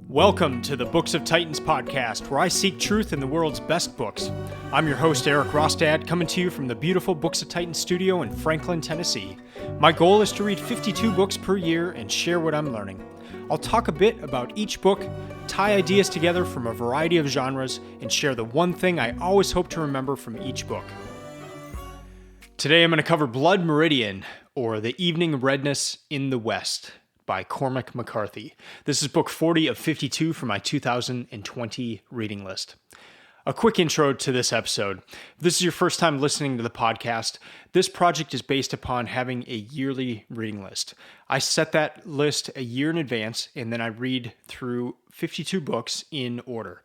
Welcome to the Books of Titans podcast, where I seek truth in the world's best books. I'm your host, Eric Rostad, coming to you from the beautiful Books of Titans studio in Franklin, Tennessee. My goal is to read 52 books per year and share what I'm learning. I'll talk a bit about each book, tie ideas together from a variety of genres, and share the one thing I always hope to remember from each book. Today I'm going to cover Blood Meridian, or The Evening Redness in the West, by Cormac McCarthy. This is book 40 of 52 for my 2020 reading list. A quick intro to this episode. If this is your first time listening to the podcast, this project is based upon having a yearly reading list. I set that list a year in advance, and then I read through 52 books in order.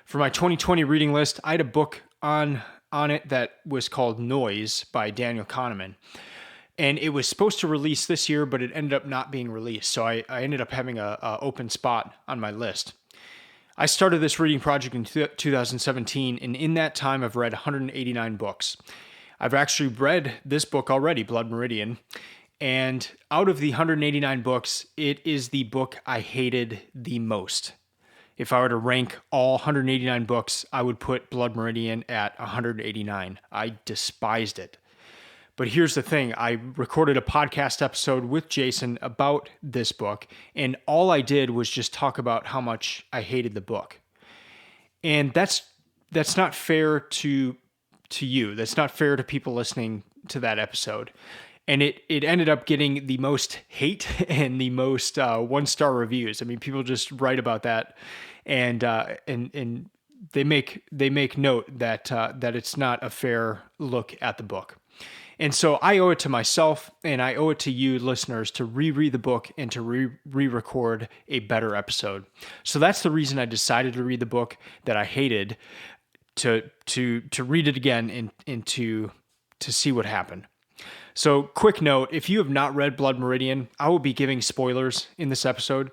For my 2020 reading list, I had a book on it that was called Noise by Daniel Kahneman. And it was supposed to release this year, but it ended up not being released. So I ended up having a open spot on my list. I started this reading project in 2017, and in that time, I've read 189 books. I've actually read this book already, Blood Meridian. And out of the 189 books, it is the book I hated the most. If I were to rank all 189 books, I would put Blood Meridian at 189. I despised it. But here's the thing, I recorded a podcast episode with Jason about this book, and all I did was just talk about how much I hated the book. And that's not fair to you. That's not fair to people listening to that episode. And it ended up getting the most hate and the most one-star reviews. I mean, people just write about that, and they make note that it's not a fair look at the book. And so I owe it to myself, and I owe it to you listeners to reread the book and to re-record a better episode. So that's the reason I decided to read the book that I hated, to read it again and to see what happened. So quick note, if you have not read Blood Meridian, I will be giving spoilers in this episode.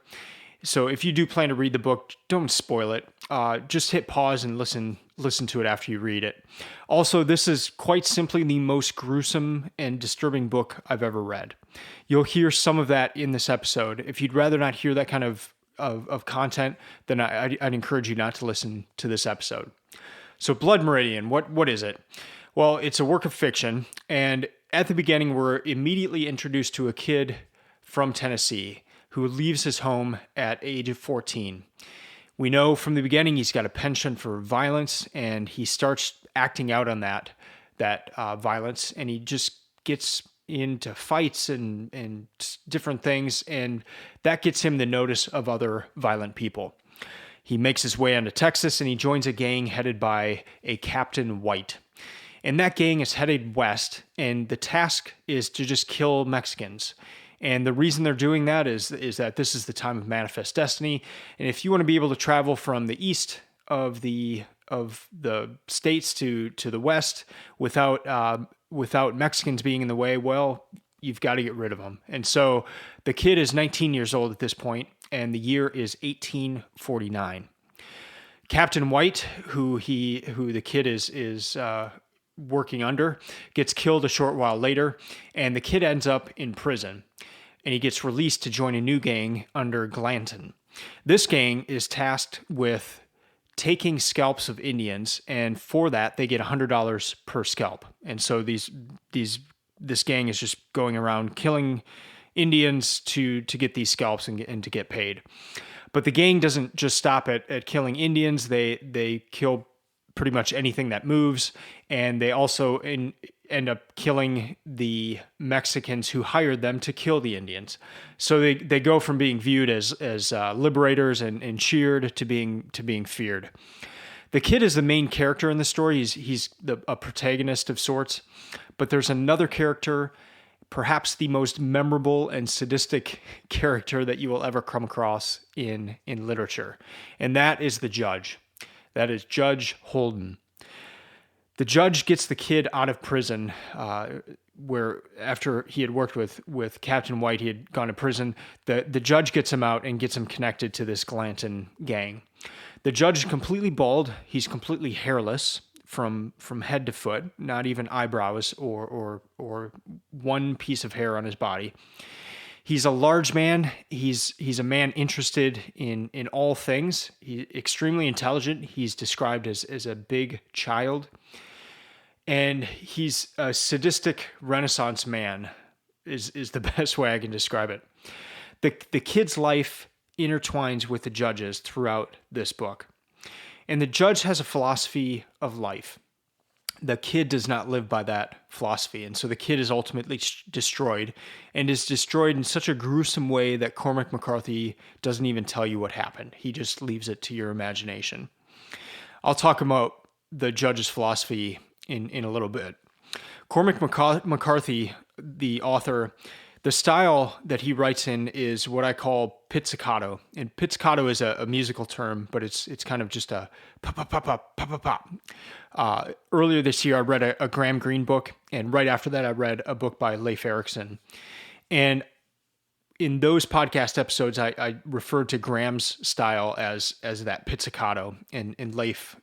So if you do plan to read the book, don't spoil it. Just hit pause and listen to it after you read it. Also, this is quite simply the most gruesome and disturbing book I've ever read. You'll hear some of that in this episode. If you'd rather not hear that kind of content, then I'd encourage you not to listen to this episode. So Blood Meridian, what is it? Well, it's a work of fiction, and at the beginning, we're immediately introduced to a kid from Tennessee who leaves his home at age of 14. We know from the beginning he's got a penchant for violence, and he starts acting out on that violence, and he just gets into fights and different things, and that gets him the notice of other violent people. He makes his way onto Texas, and he joins a gang headed by a Captain White. And that gang is headed west, and the task is to just kill Mexicans. And the reason they're doing that is that this is the time of manifest destiny. And if you want to be able to travel from the east of the states to the west without Mexicans being in the way, well, you've got to get rid of them. And so the kid is 19 years old at this point, and the year is 1849. Captain White, who the kid is working under, gets killed a short while later, and the kid ends up in prison. And he gets released to join a new gang under Glanton. This gang is tasked with taking scalps of Indians, and for that they get $100 per scalp. And so this gang is just going around killing Indians to get these scalps and to get paid. But the gang doesn't just stop at killing Indians. They kill pretty much anything that moves, and they also end up killing the Mexicans who hired them to kill the Indians. So they go from being viewed as liberators and cheered to being feared. The kid is the main character in the story. He's a protagonist of sorts, but there's another character, perhaps the most memorable and sadistic character that you will ever come across in literature, and that is the judge. That is Judge Holden. The judge gets the kid out of prison, where after he had worked with Captain White, he had gone to prison. The judge gets him out and gets him connected to this Glanton gang. The judge is completely bald. He's completely hairless from head to foot, not even eyebrows or one piece of hair on his body. He's a large man. He's a man interested in all things. He's extremely intelligent. He's described as a big child. And he's a sadistic Renaissance man is the best way I can describe it. The kid's life intertwines with the judge's throughout this book. And the judge has a philosophy of life. The kid does not live by that philosophy. And so the kid is ultimately destroyed, and is destroyed in such a gruesome way that Cormac McCarthy doesn't even tell you what happened. He just leaves it to your imagination. I'll talk about the judge's philosophy in a little bit. Cormac McCarthy, the author, the style that he writes in is what I call pizzicato. And pizzicato is a musical term, but it's kind of just a pop, pop, pop, pop, pop, pop, pop. Earlier this year, I read a Graham Greene book, and right after that, I read a book by Leif Erikson. And in those podcast episodes, I referred to Graham's style as that pizzicato, and Leif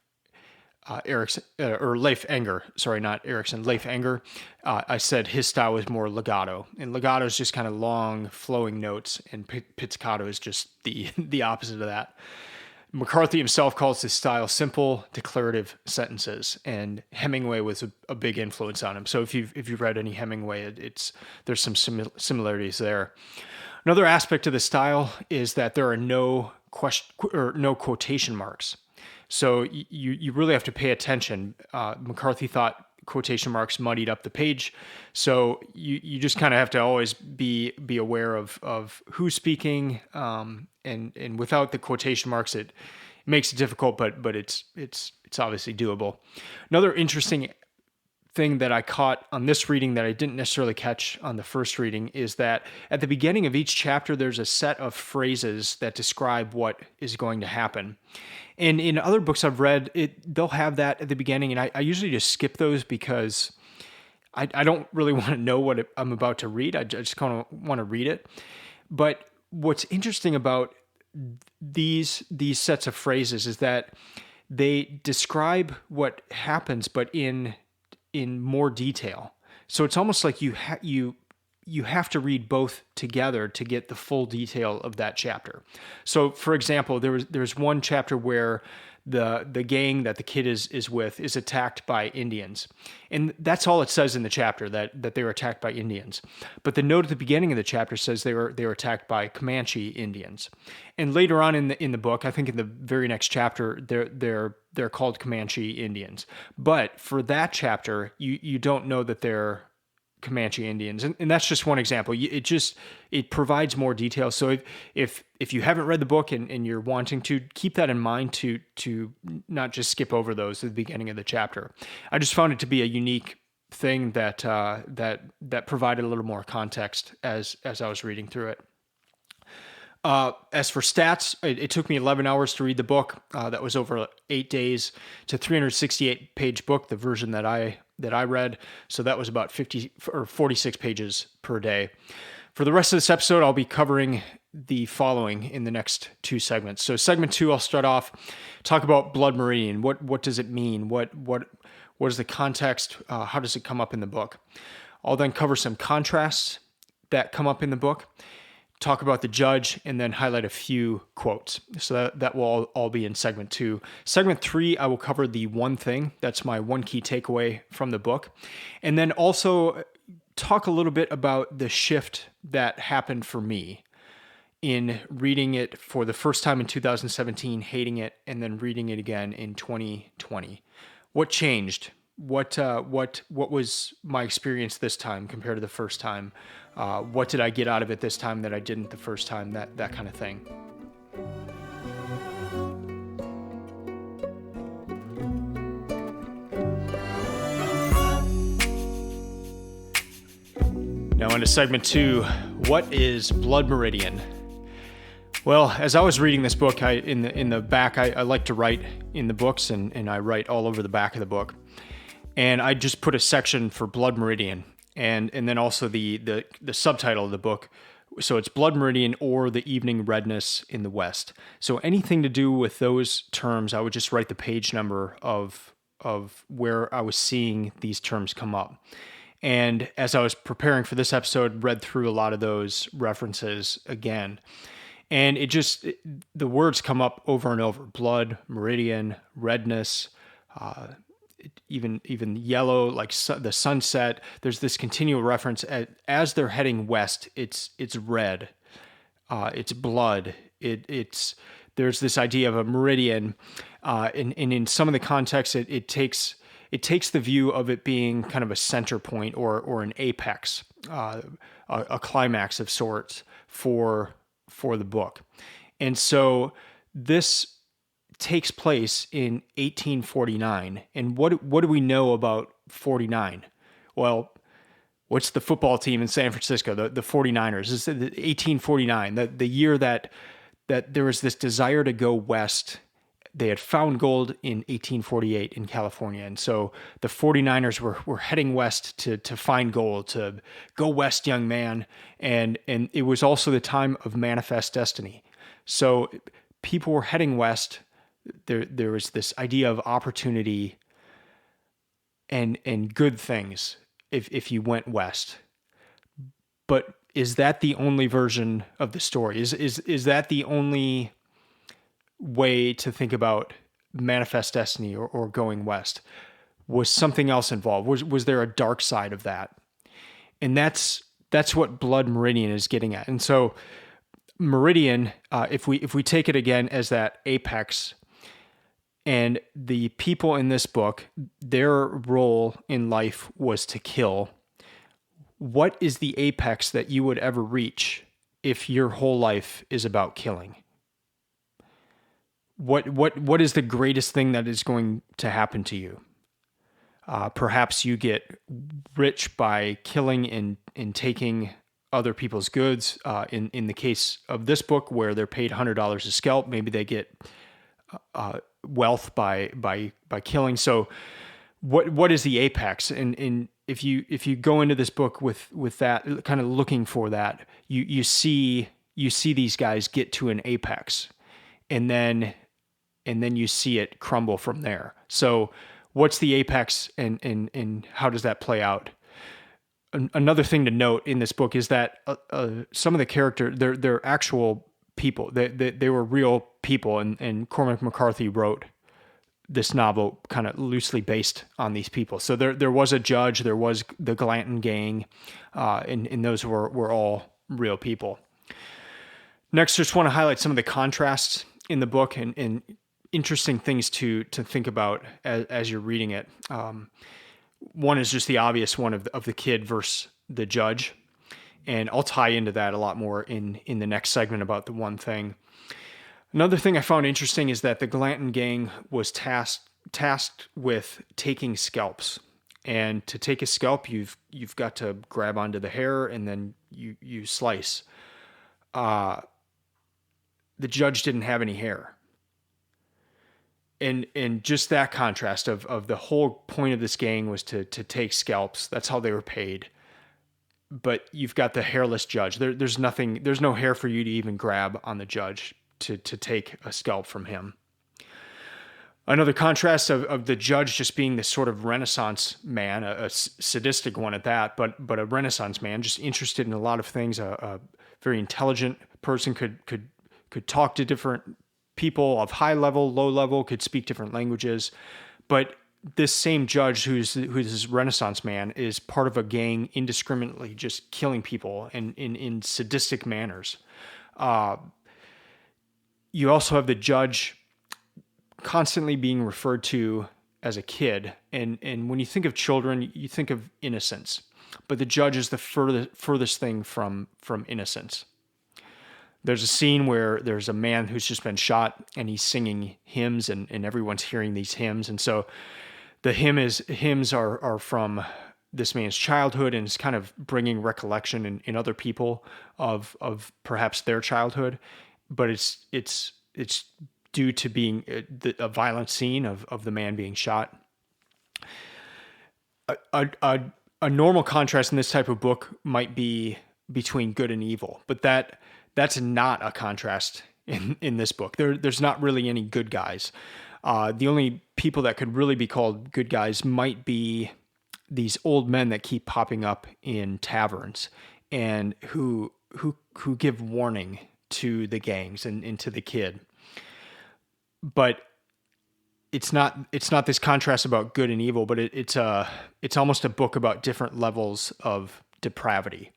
Erikson, or Leif Enger, sorry, not Erikson, Leif Enger, I said his style was more legato. And legato is just kind of long, flowing notes, and pizzicato is just the opposite of that. McCarthy himself calls his style simple, declarative sentences, and Hemingway was a big influence on him. So if you've read any Hemingway, there's some similarities there. Another aspect of the style is that there are no quotation marks. So you really have to pay attention. McCarthy thought quotation marks muddied up the page, so you just kind of have to always be aware of who's speaking, and without the quotation marks, it makes it difficult, but it's obviously doable. Another interesting thing that I caught on this reading that I didn't necessarily catch on the first reading is that at the beginning of each chapter, there's a set of phrases that describe what is going to happen. And in other books I've read, they'll have that at the beginning, and I usually just skip those because I don't really want to know what I'm about to read. I just kind of want to read it. But what's interesting about these sets of phrases is that they describe what happens, but in more detail. So it's almost like you have to read both together to get the full detail of that chapter. So, for example, there's one chapter where the gang that the kid is with is attacked by Indians, and that's all it says in the chapter, that they were attacked by Indians. But the note at the beginning of the chapter says they were attacked by Comanche Indians, and later on in the book, I think in the very next chapter, they're called Comanche Indians. But for that chapter, you don't know that they're Comanche Indians, and that's just one example. It provides more detail. So if you haven't read the book and you're wanting to, keep that in mind to not just skip over those at the beginning of the chapter. I just found it to be a unique thing that provided a little more context as I was reading through it. As for stats, it took me 11 hours to read the book. That was over 8 days. It's a 368-page book, the version that I read. So that was about 50 or 46 pages per day. For the rest of this episode, I'll be covering the following in the next two segments. So segment 2, I'll start off, talk about Blood Meridian. What does it mean? What is the context? How does it come up in the book? I'll then cover some contrasts that come up in the book, talk about the judge, and then highlight a few quotes. So that will all be in segment 2. Segment 3, I will cover the one thing. That's my one key takeaway from the book. And then also talk a little bit about the shift that happened for me in reading it for the first time in 2017, hating it, and then reading it again in 2020. What changed? What was my experience this time compared to the first time? What did I get out of it this time that I didn't the first time? That kind of thing. Now into segment 2. What is Blood Meridian? Well, as I was reading this book, in the back, I like to write in the books, and I write all over the back of the book. And I just put a section for Blood Meridian, and then also the subtitle of the book. So it's Blood Meridian or the Evening Redness in the West. So anything to do with those terms, I would just write the page number of where I was seeing these terms come up. And as I was preparing for this episode, read through a lot of those references again. And the words come up over and over: blood, meridian, redness, even yellow, like the sunset. There's this continual reference as they're heading west. It's red, it's blood. There's this idea of a meridian, and in some of the context, it takes the view of it being kind of a center point or an apex, a climax of sorts for the book. And so this takes place in 1849. And what do we know about 49? Well, what's the football team in San Francisco, the 49ers? It's 1849, the year that there was this desire to go west. They had found gold in 1848 in California. And so the 49ers were heading west to find gold, to go west, young man. And it was also the time of manifest destiny. So people were heading west. There was this idea of opportunity and good things if you went west. But is that the only version of the story? Is that the only way to think about manifest destiny or going west? Was something else involved? Was there a dark side of that? And that's what Blood Meridian is getting at. And so Meridian, if we take it again as that apex, and the people in this book, their role in life was to kill. What is the apex that you would ever reach if your whole life is about killing? What is the greatest thing that is going to happen to you? Perhaps you get rich by killing and taking other people's goods. In the case of this book, where they're paid $100 a scalp, maybe they get wealth by killing. So, what is the apex? And if you go into this book with that kind of looking for that, you see these guys get to an apex, and then you see it crumble from there. So what's the apex and how does that play out? Another thing to note in this book is that some of the characters, they're actual people. They were real people, and Cormac McCarthy wrote this novel kind of loosely based on these people. So there was a judge, there was the Glanton gang, and those were all real people. Next, just want to highlight some of the contrasts in the book and interesting things to think about as you're reading it. One is just the obvious one of the kid versus the judge. And I'll tie into that a lot more in the next segment about the one thing. Another thing I found interesting is that the Glanton gang was tasked with taking scalps. And to take a scalp, you've got to grab onto the hair and then you slice. The judge didn't have any hair. And just that contrast of the whole point of this gang was to take scalps. That's how they were paid. But you've got the hairless judge. There's no hair for you to even grab on the judge to take a scalp from him. Another contrast of the judge just being this sort of Renaissance man, a sadistic one at that, but a Renaissance man, just interested in a lot of things. A very intelligent person could talk to different people of high level, low level, could speak different languages. But this same judge who's this Renaissance man is part of a gang indiscriminately just killing people in sadistic manners. You also have the judge constantly being referred to as a kid. And when you think of children, you think of innocence. But the judge is the furthest thing from innocence. There's a scene where there's a man who's just been shot and he's singing hymns and everyone's hearing these hymns. And so the hymns are from this man's childhood, and it's kind of bringing recollection in other people of perhaps their childhood. But it's due to being a violent scene of the man being shot. A normal contrast in this type of book might be between good and evil, but that's not a contrast in this book. There's not really any good guys. The only people that could really be called good guys might be these old men that keep popping up in taverns and who give warning to the gangs and to the kid. But it's not this contrast about good and evil, but it's almost a book about different levels of depravity.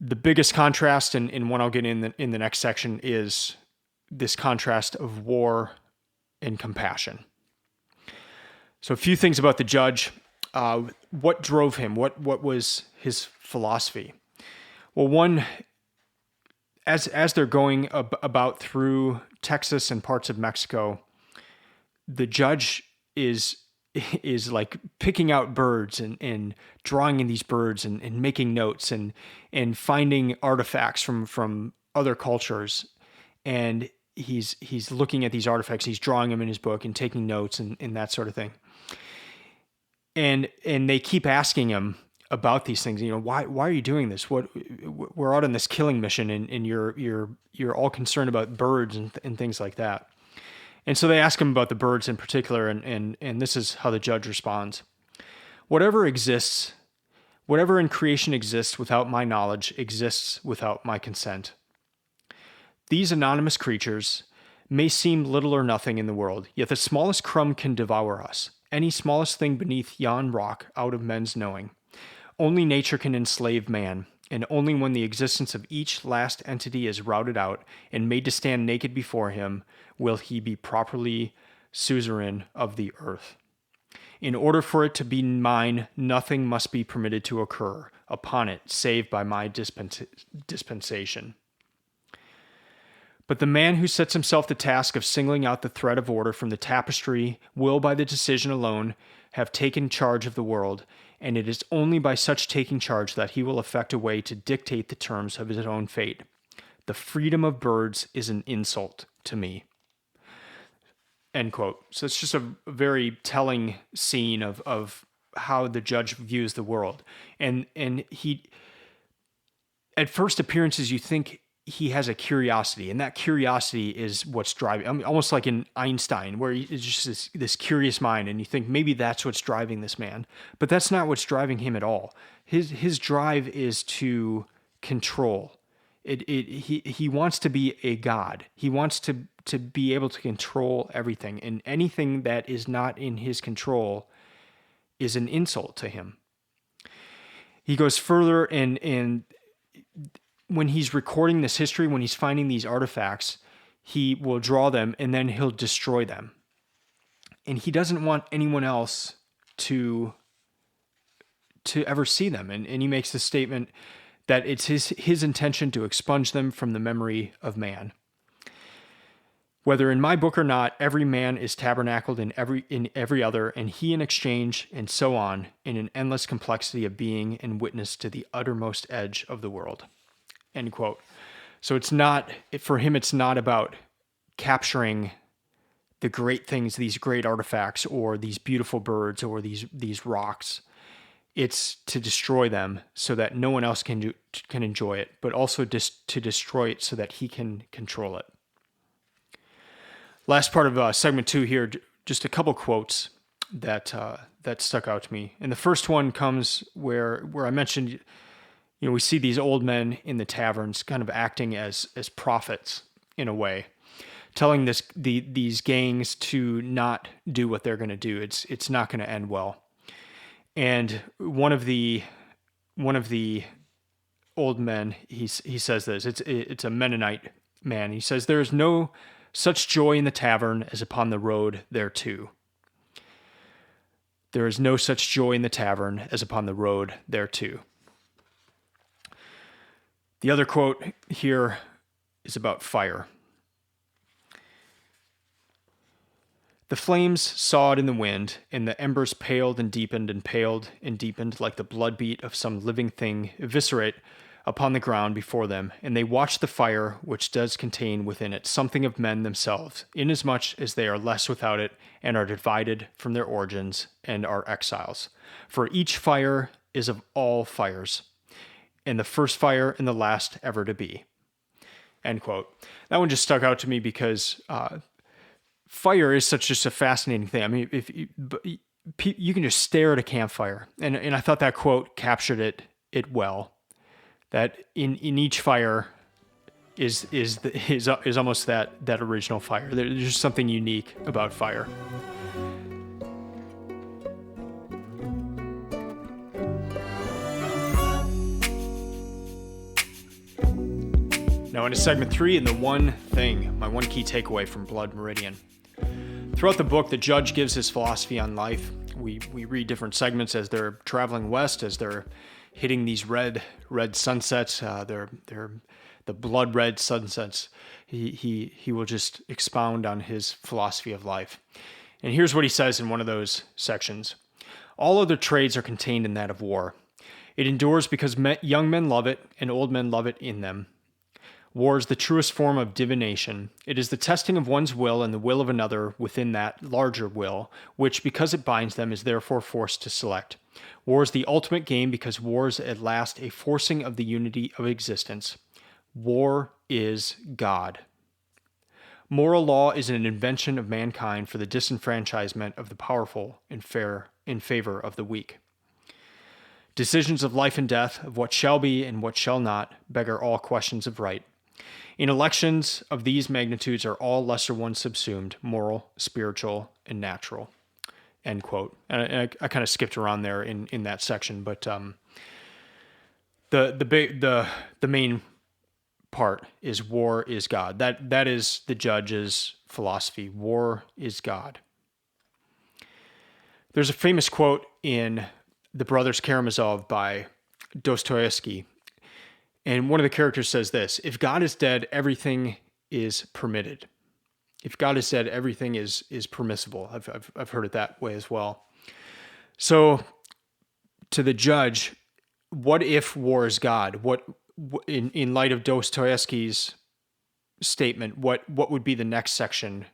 The biggest contrast, and one I'll get in the next section, is this contrast of war and compassion. So a few things about the judge. What drove him? What was his philosophy? Well, one, as they're going about through Texas and parts of Mexico, the judge is like picking out birds and drawing in these birds and making notes and finding artifacts from other cultures. And he's looking at these artifacts, he's drawing them in his book and taking notes and that sort of thing. And they keep asking him about these things. Why are you doing this? We're out on this killing mission and you're all concerned about birds and things like that. And so they ask him about the birds in particular, and this is how the judge responds. Whatever in creation exists without my knowledge exists without my consent. These anonymous creatures may seem little or nothing in the world, yet the smallest crumb can devour us, any smallest thing beneath yon rock out of men's knowing. Only nature can enslave man, and only when the existence of each last entity is routed out and made to stand naked before him will he be properly suzerain of the earth. In order for it to be mine, nothing must be permitted to occur upon it, save by my dispensation. But the man who sets himself the task of singling out the thread of order from the tapestry will, by the decision alone, have taken charge of the world, and it is only by such taking charge that he will effect a way to dictate the terms of his own fate. The freedom of birds is an insult to me. End quote. So it's just a very telling scene of how the judge views the world. And he, at first appearances, you think he has a curiosity, and that curiosity is what's driving, almost like in Einstein, where it's just this curious mind, and you think maybe that's what's driving this man. But that's not what's driving him at all. His drive is to control. He wants to be a god. He wants to be able to control everything, and anything that is not in his control is an insult to him. He goes further, and when he's recording this history, when he's finding these artifacts, he will draw them and then he'll destroy them. And he doesn't want anyone else to ever see them. And he makes the statement that it's his intention to expunge them from the memory of man. Whether in my book or not, every man is tabernacled in every other, and he in exchange, and so on, in an endless complexity of being and witness to the uttermost edge of the world. End quote. So for him, it's not about capturing the great things, these great artifacts, or these beautiful birds, or these rocks. It's to destroy them so that no one else can enjoy it, but also to destroy it so that he can control it. Last part of segment 2 here, just a couple quotes that stuck out to me. And the first one comes where I mentioned, we see these old men in the taverns kind of acting as prophets in a way, telling these gangs to not do what they're going to do. It's not going to end well. And one of the old men, he says this. It's a Mennonite man. He says, "There is no such joy in the tavern as upon the road thereto. There is no such joy in the tavern as upon the road thereto." The other quote here is about fire. "The flames sawed in the wind, and the embers paled and deepened and paled and deepened like the blood beat of some living thing eviscerate upon the ground before them, and they watched the fire which does contain within it something of men themselves, inasmuch as they are less without it, and are divided from their origins, and are exiles. For each fire is of all fires, and the first fire and the last ever to be." End quote. That one just stuck out to me because fire is just a fascinating thing. I mean, you can just stare at a campfire. And I thought that quote captured it well. That in each fire is almost that original fire. There's just something unique about fire. Now into segment 3 and the one thing, my one key takeaway from Blood Meridian. Throughout the book, the judge gives his philosophy on life. We read different segments as they're traveling west, as they're hitting these red sunsets. They're the blood red sunsets. He will just expound on his philosophy of life. And here's what he says in one of those sections. All other trades are contained in that of war. It endures because young men love it and old men love it in them. War is the truest form of divination. It is the testing of one's will and the will of another within that larger will, which, because it binds them, is therefore forced to select. War is the ultimate game because war is at last a forcing of the unity of existence. War is God. Moral law is an invention of mankind for the disenfranchisement of the powerful in favor of the weak. Decisions of life and death, of what shall be and what shall not, beggar all questions of right. In elections of these magnitudes are all lesser ones subsumed, moral, spiritual, and natural. End quote. And I kind of skipped around there in that section, but the main part is war is God. That is the judge's philosophy. War is God. There's a famous quote in The Brothers Karamazov by Dostoevsky. And one of the characters says this: if God is dead, everything is permitted. If God is dead, everything is permissible. I've heard it that way as well. So to the judge, what if war is God? What in light of Dostoevsky's statement, what would be the next section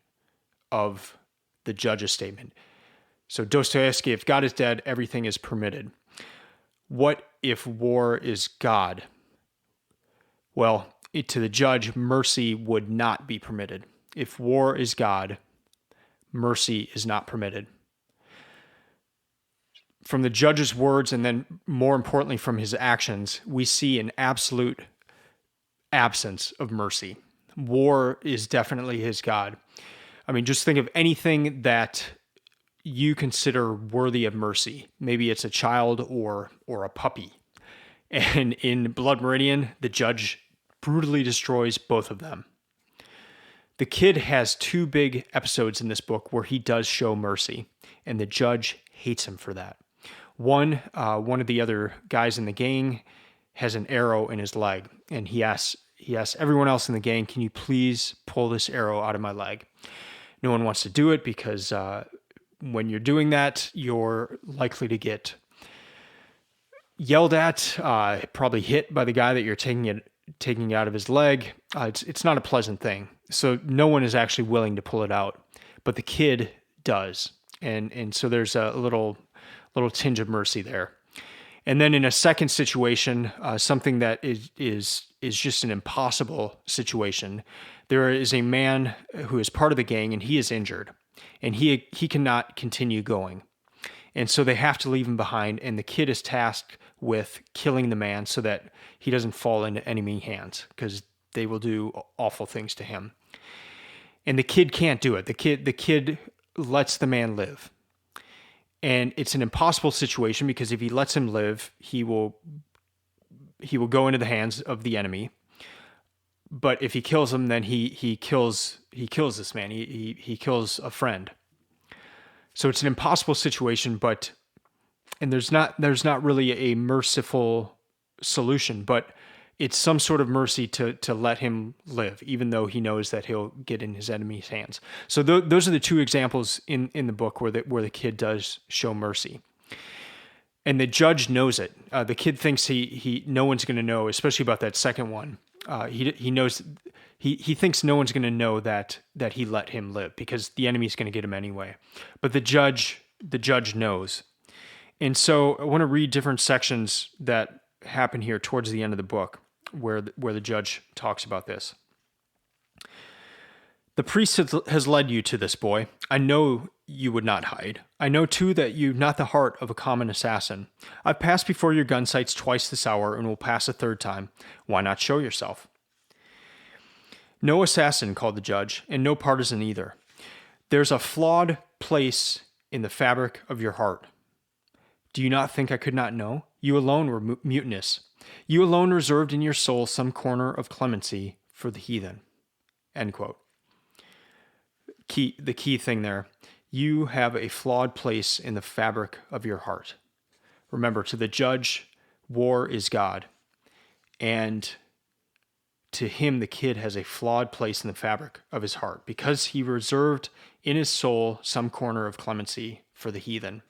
of the judge's statement? So Dostoevsky, if God is dead, everything is permitted. What if war is God? Well, to the judge, mercy would not be permitted. If war is God, mercy is not permitted. From the judge's words, and then more importantly from his actions, we see an absolute absence of mercy. War is definitely his God. I mean, just think of anything that you consider worthy of mercy. Maybe it's a child or a puppy. And in Blood Meridian, the judge brutally destroys both of them. The kid has 2 big episodes in this book where he does show mercy, and the judge hates him for that. One of the other guys in the gang has an arrow in his leg, and he asks everyone else in the gang, "Can you please pull this arrow out of my leg?" No one wants to do it because when you're doing that, you're likely to get yelled at, probably hit by the guy that you're taking out of his leg. It's not a pleasant thing. So no one is actually willing to pull it out, but the kid does. And so there's a little tinge of mercy there. And then in a second situation, something that is just an impossible situation, there is a man who is part of the gang and he is injured and he cannot continue going. And so they have to leave him behind, and the kid is tasked with killing the man so that he doesn't fall into enemy hands, because they will do awful things to him. And the kid can't do it. The kid lets the man live. And it's an impossible situation because if he lets him live, he will go into the hands of the enemy. But if he kills him, then he kills this man. He kills a friend. So it's an impossible situation, and there's not really a merciful solution, but it's some sort of mercy to let him live, even though he knows that he'll get in his enemy's hands. So those are the 2 examples in the book where the kid does show mercy. And the judge knows it. The kid thinks no one's going to know, especially about that second one. He knows he thinks no one's going to know that he let him live because the enemy's going to get him anyway. But the judge knows. And so I want to read different sections that happen here towards the end of the book where the judge talks about this. The priest has led you to this boy. I know you would not hide. I know too that you've not the heart of a common assassin. I've passed before your gun sights twice this hour and will pass a third time. Why not show yourself? No assassin, called the judge, and no partisan either. There's a flawed place in the fabric of your heart. Do you not think I could not know? You alone were mutinous. You alone reserved in your soul some corner of clemency for the heathen. End quote. The key thing there. You have a flawed place in the fabric of your heart. Remember, to the judge, war is God. And to him, the kid has a flawed place in the fabric of his heart because he reserved in his soul some corner of clemency for the heathen.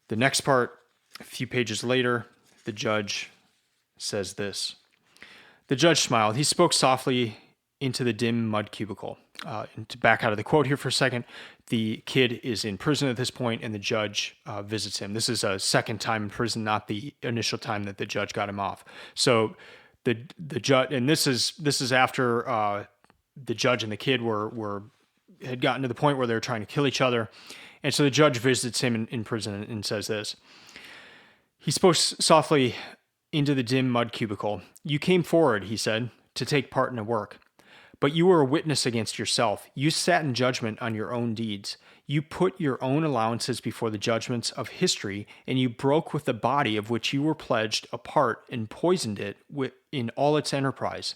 The next part, a few pages later, the judge says this. The judge smiled. He spoke softly into the dim mud cubicle. And to back out of the quote here for a second, the kid is in prison at this point, and the judge visits him. This is a second time in prison, not the initial time that the judge got him off. So the judge, and this is after the judge and the kid had gotten to the point where they were trying to kill each other, and so the judge visits him in prison and says this. He spoke softly into the dim mud cubicle. You came forward, he said, to take part in a work. But you were a witness against yourself. You sat in judgment on your own deeds. You put your own allowances before the judgments of history, and you broke with the body of which you were pledged a part and poisoned it in all its enterprise.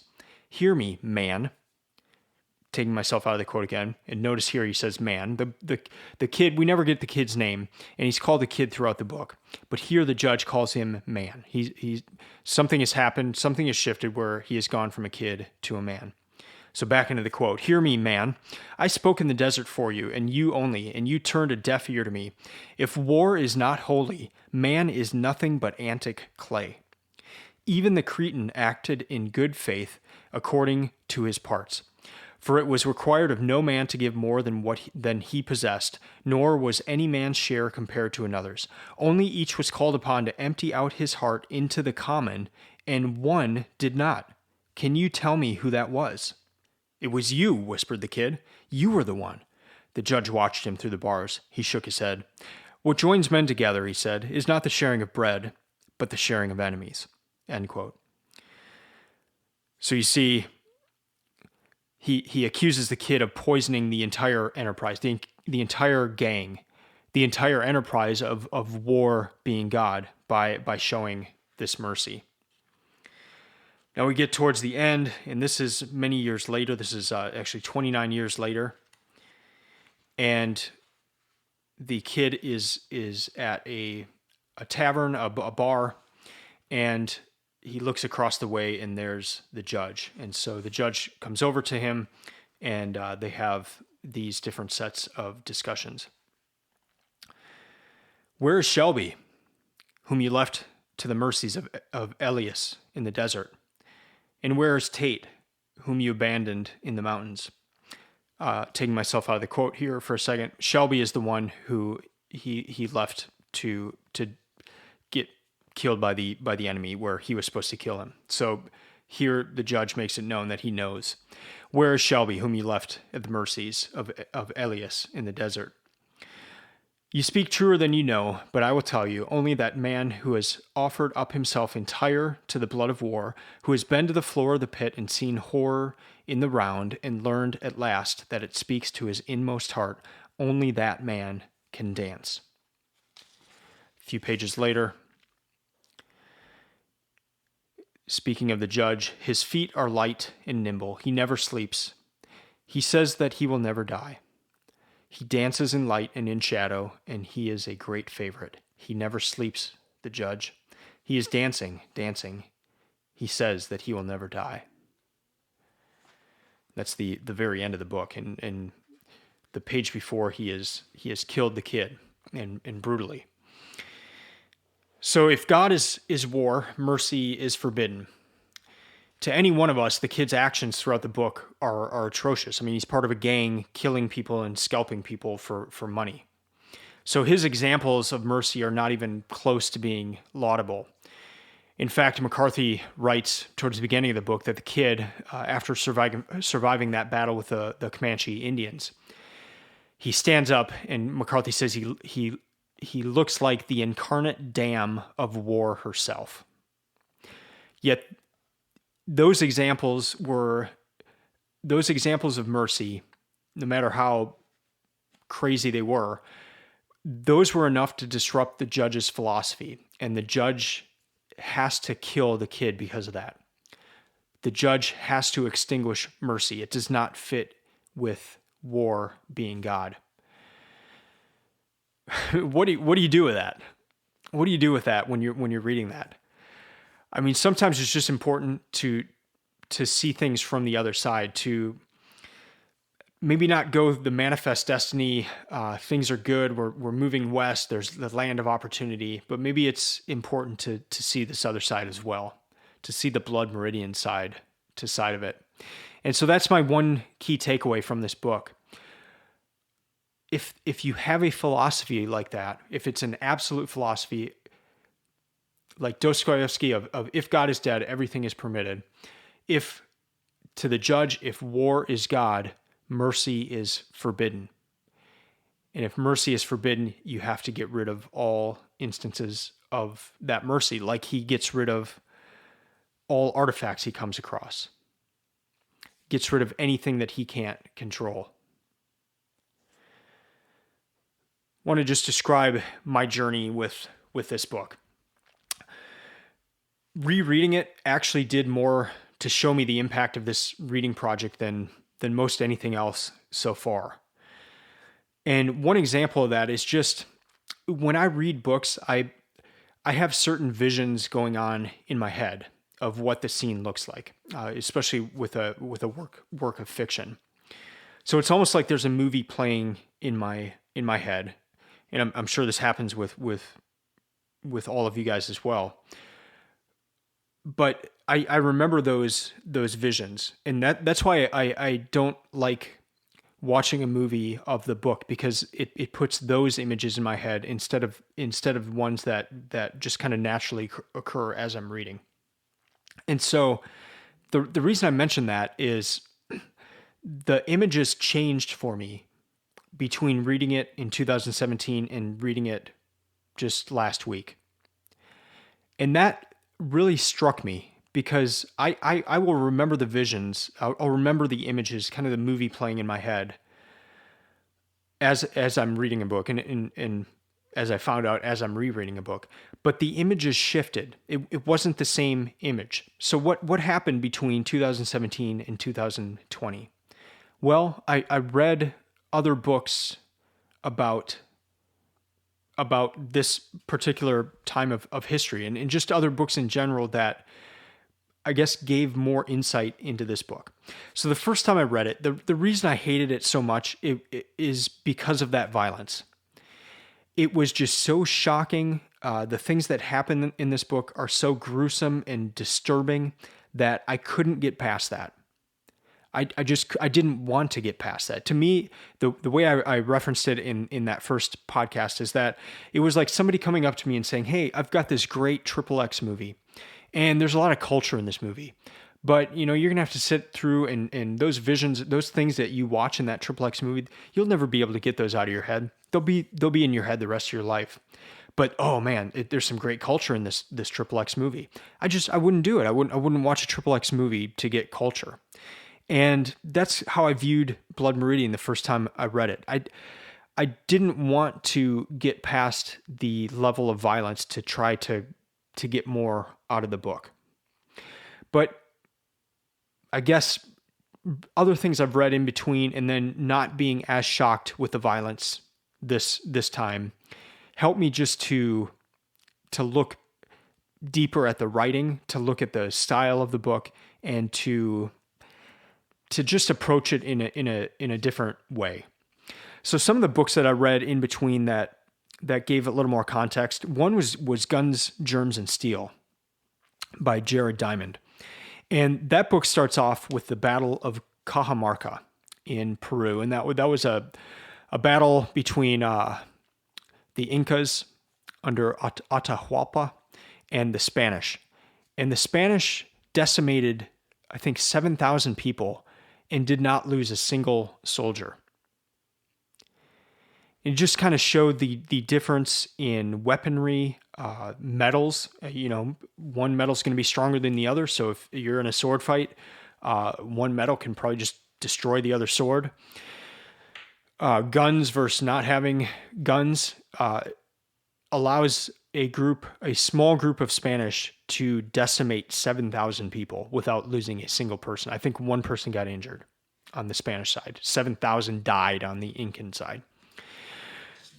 Hear me, man. Taking myself out of the quote again, and notice here he says man. The kid, we never get the kid's name, and he's called the kid throughout the book. But here the judge calls him man. Something has happened, something has shifted where he has gone from a kid to a man. So back into the quote. Hear me, man. I spoke in the desert for you, and you only, and you turned a deaf ear to me. If war is not holy, man is nothing but antic clay. Even the Cretan acted in good faith according to his parts. For it was required of no man to give more than he possessed, nor was any man's share compared to another's. Only each was called upon to empty out his heart into the common, and one did not. Can you tell me who that was? It was you, whispered the kid. You were the one. The judge watched him through the bars. He shook his head. What joins men together, he said, is not the sharing of bread, but the sharing of enemies. End quote. So you see, he accuses the kid of poisoning the entire enterprise, the entire gang, the entire enterprise of war being God by showing this mercy. Now we get towards the end, and this is many years later. This is actually 29 years later. And the kid is at a tavern, a bar, and he looks across the way, and there's the judge. And so the judge comes over to him, and they have these different sets of discussions. Where is Shelby, whom you left to the mercies of Elias in the desert? And where is Tate, whom you abandoned in the mountains? Taking myself out of the quote here for a second, Shelby is the one who he left to get killed by the enemy where he was supposed to kill him. So here the judge makes it known that he knows. Where is Shelby, whom you left at the mercies of Elias in the desert? You speak truer than you know, but I will tell you, only that man who has offered up himself entire to the blood of war, who has been to the floor of the pit and seen horror in the round and learned at last that it speaks to his inmost heart, only that man can dance. A few pages later, speaking of the judge, his feet are light and nimble. He never sleeps. He says that he will never die. He dances in light and in shadow, and he is a great favorite. He never sleeps, the judge. He is dancing. He says that he will never die. That's the very end of the book, and the page before he has killed the kid, and brutally. So if God is war, mercy is forbidden. To any one of us, the kid's actions throughout the book are atrocious. I mean, he's part of a gang killing people and scalping people for money. So his examples of mercy are not even close to being laudable. In fact, McCarthy writes towards the beginning of the book that the kid, after surviving that battle with the Comanche Indians, he stands up, and McCarthy says he looks like the incarnate dam of war herself. Yet those examples of mercy, no matter how crazy they were, those were enough to disrupt the judge's philosophy, and the judge has to kill the kid because of that. The judge has to extinguish mercy. It does not fit with war being God. What do you do with that? What do you do with that when you're reading that? I mean, sometimes it's just important to see things from the other side, to maybe not go the manifest destiny, things are good, we're moving west, there's the land of opportunity, but maybe it's important to see this other side as well, to see the Blood Meridian side of it. And so that's my one key takeaway from this book. If you have a philosophy like that, if it's an absolute philosophy, like Dostoevsky of if God is dead, everything is permitted. If to the judge, if war is God, mercy is forbidden. And if mercy is forbidden, you have to get rid of all instances of that mercy, like he gets rid of all artifacts he comes across, gets rid of anything that he can't control. I want to just describe my journey with this book. Rereading it actually did more to show me the impact of this reading project than most anything else so far. And one example of that is just when I read books, I have certain visions going on in my head of what the scene looks like, especially with a work of fiction. So it's almost like there's a movie playing in my head, and I'm sure this happens with all of you guys as well. But I remember those visions, and that's why I don't like watching a movie of the book, because it puts those images in my head instead of ones that just kind of naturally occur as I'm reading. And so the reason I mention that is the images changed for me between reading it in 2017 and reading it just last week. And that really struck me, because I will remember the visions, I'll remember the images, kind of the movie playing in my head as I'm reading a book, and as I found out as I'm rereading a book. But the images shifted. It wasn't the same image. So what happened between 2017 and 2020? Well, I read other books about this particular time of history, and just other books in general that I guess gave more insight into this book. So the first time I read it, the reason I hated it so much is because of that violence. It was just so shocking. The things that happen in this book are so gruesome and disturbing that I couldn't get past that. I didn't want to get past that. To me, the way I referenced it in that first podcast is that it was like somebody coming up to me and saying, "Hey, I've got this great XXX movie, and there's a lot of culture in this movie, but you're gonna have to sit through and those visions, those things that you watch in that XXX movie, you'll never be able to get those out of your head. They'll be in your head the rest of your life. But oh man, there's some great culture in this XXX movie. I wouldn't do it. I wouldn't watch a XXX movie to get culture." And that's how I viewed Blood Meridian the first time I read it. I didn't want to get past the level of violence to try to get more out of the book. But I guess other things I've read in between, and then not being as shocked with the violence this time, helped me just to look deeper at the writing, to look at the style of the book, and to just approach it in a different way. So some of the books that I read in between that gave a little more context. One was Guns, Germs, and Steel by Jared Diamond. And that book starts off with the Battle of Cajamarca in Peru. And that was a battle between the Incas under Atahualpa and the Spanish. And the Spanish decimated, I think, 7,000 people and did not lose a single soldier. It just kind of showed the difference in weaponry, metals. One metal's going to be stronger than the other. So if you're in a sword fight, one metal can probably just destroy the other sword. Guns versus not having guns allows a small group of Spanish to decimate 7,000 people without losing a single person. I think one person got injured on the Spanish side. 7,000 died on the Incan side.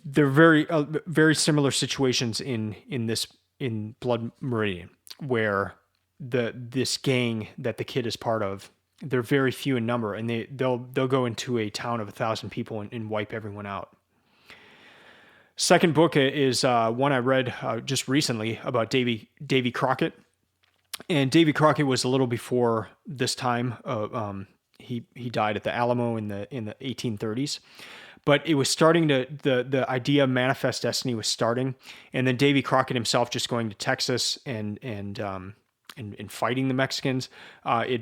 They're very similar situations in Blood Meridian, where this gang that the kid is part of, they're very few in number, and they'll go into a town of 1,000 people and wipe everyone out. Second book is one I read just recently about Davy Crockett, and Davy Crockett was a little before this time. He died at the Alamo in the 1830s. But it was starting the idea of Manifest Destiny was starting, and then Davy Crockett himself just going to Texas and fighting the Mexicans. I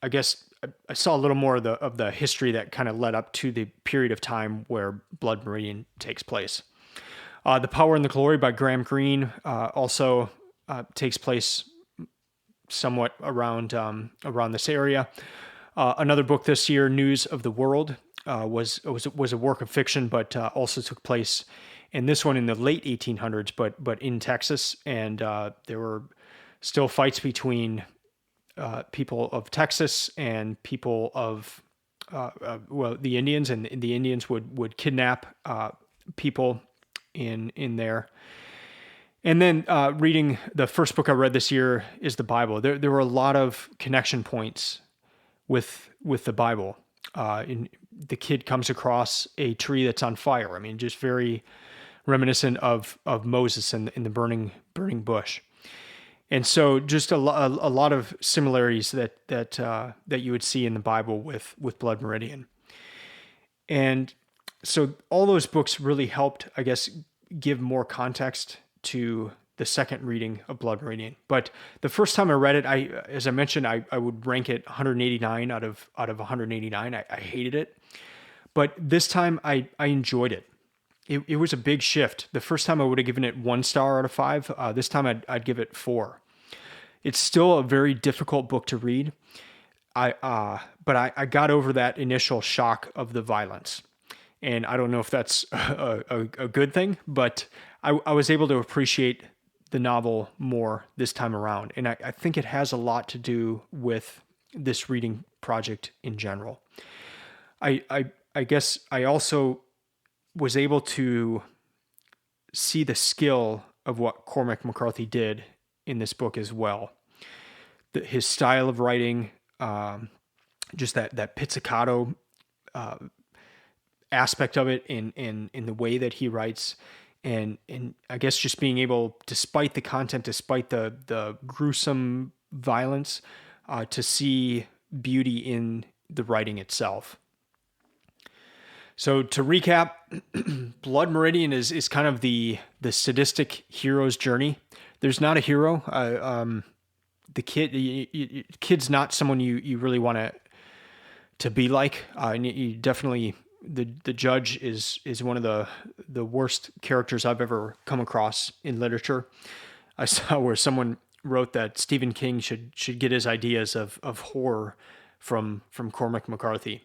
guess I saw a little more of the history that kind of led up to the period of time where Blood Meridian takes place. The Power and the Glory by Graham Greene also takes place somewhat around this area. Another book this year, News of the World. Was a work of fiction, but also took place in this one in the late 1800s, but in Texas, and there were still fights between people of Texas and people of the Indians, and the Indians would kidnap people in there. And then reading the first book I read this year is the Bible. There were a lot of connection points with the Bible. The kid comes across a tree that's on fire. I mean, just very reminiscent of Moses in the burning bush. And so just a lot of similarities that you would see in the Bible with Blood Meridian. And so all those books really helped, I guess, give more context to the second reading of Blood Meridian. But the first time I read it, as I mentioned, I would rank it 189 out of 189. I hated it. But this time I enjoyed it. It was a big shift. The first time I would have given it 1 star out of 5. This time I'd give it 4. It's still a very difficult book to read. But I got over that initial shock of the violence. And I don't know if that's a good thing, but I was able to appreciate the novel more this time around. And I think it has a lot to do with this reading project in general. I guess I also was able to see the skill of what Cormac McCarthy did in this book as well. His style of writing, just that pizzicato aspect of it in the way that he writes. And I guess just being able, despite the content, despite the gruesome violence, to see beauty in the writing itself. So to recap, Blood Meridian is kind of the sadistic hero's journey. There's not a hero. The kid's not someone you really want to be like. And you definitely, the judge is one of the worst characters I've ever come across in literature. I saw where someone wrote that Stephen King should get his ideas of horror from Cormac McCarthy.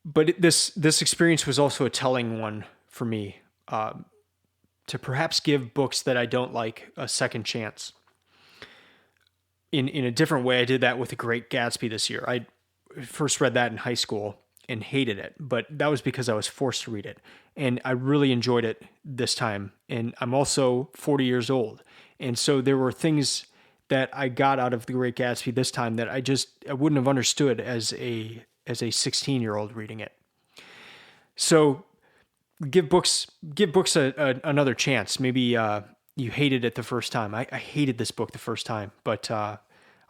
But this experience was also a telling one for me, to perhaps give books that I don't like a second chance. In a different way, I did that with The Great Gatsby this year. I first read that in high school and hated it, but that was because I was forced to read it. And I really enjoyed it this time. And I'm also 40 years old. And so there were things that I got out of The Great Gatsby this time that I wouldn't have understood as a 16-year-old reading it. So give books another chance. Maybe you hated it the first time. I hated this book the first time, but I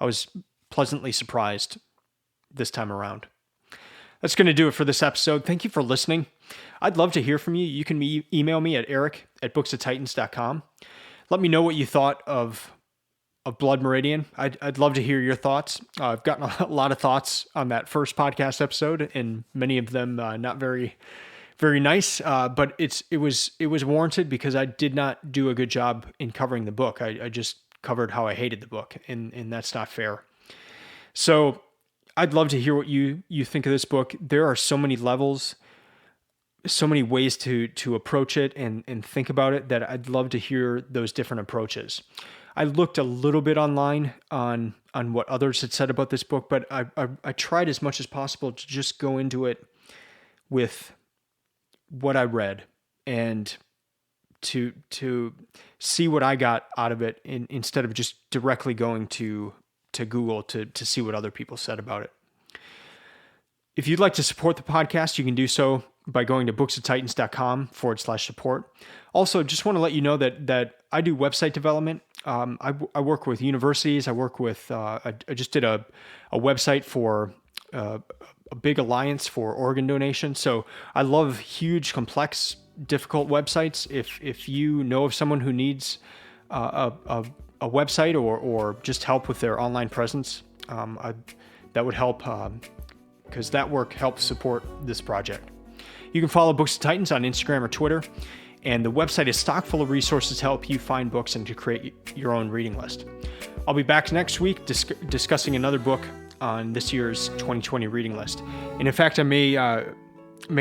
was pleasantly surprised this time around. That's going to do it for this episode. Thank you for listening. I'd love to hear from you. You can email me at eric@booksoftitans.com. Let me know what you thought of Blood Meridian. I'd love to hear your thoughts. I've gotten a lot of thoughts on that first podcast episode, and many of them not very, very nice. But it was warranted because I did not do a good job in covering the book. I just covered how I hated the book, and that's not fair. So I'd love to hear what you think of this book. There are so many levels, so many ways to approach it and think about it that I'd love to hear those different approaches. I looked a little bit online on what others had said about this book, but I tried as much as possible to just go into it with what I read and to see what I got out of it instead of just directly going to Google to see what other people said about it. If you'd like to support the podcast, you can do so by going to booksoftitans.com/support. Also, just want to let you know that I do website development. I work with universities. I work with, I just did a website for a big alliance for organ donation. So I love huge, complex, difficult websites. If you know of someone who needs a website or just help with their online presence, that would help because that work helps support this project. You can follow Books of Titans on Instagram or Twitter, and the website is stock full of resources to help you find books and to create your own reading list. I'll be back next week discussing another book on this year's 2020 reading list. And in fact, I may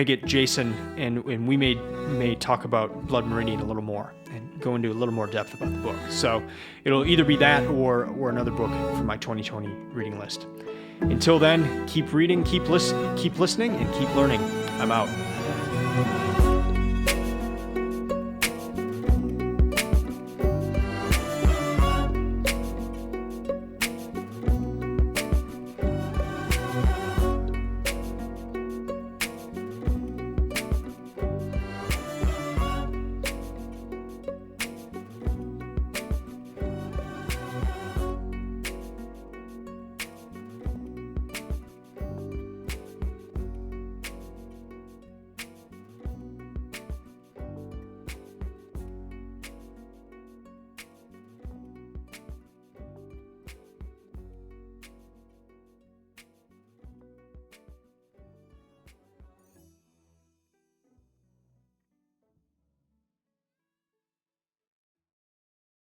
get Jason and we may talk about Blood Meridian a little more and go into a little more depth about the book. So it'll either be that or another book from my 2020 reading list. Until then, keep reading, keep listening, and keep learning. I'm out.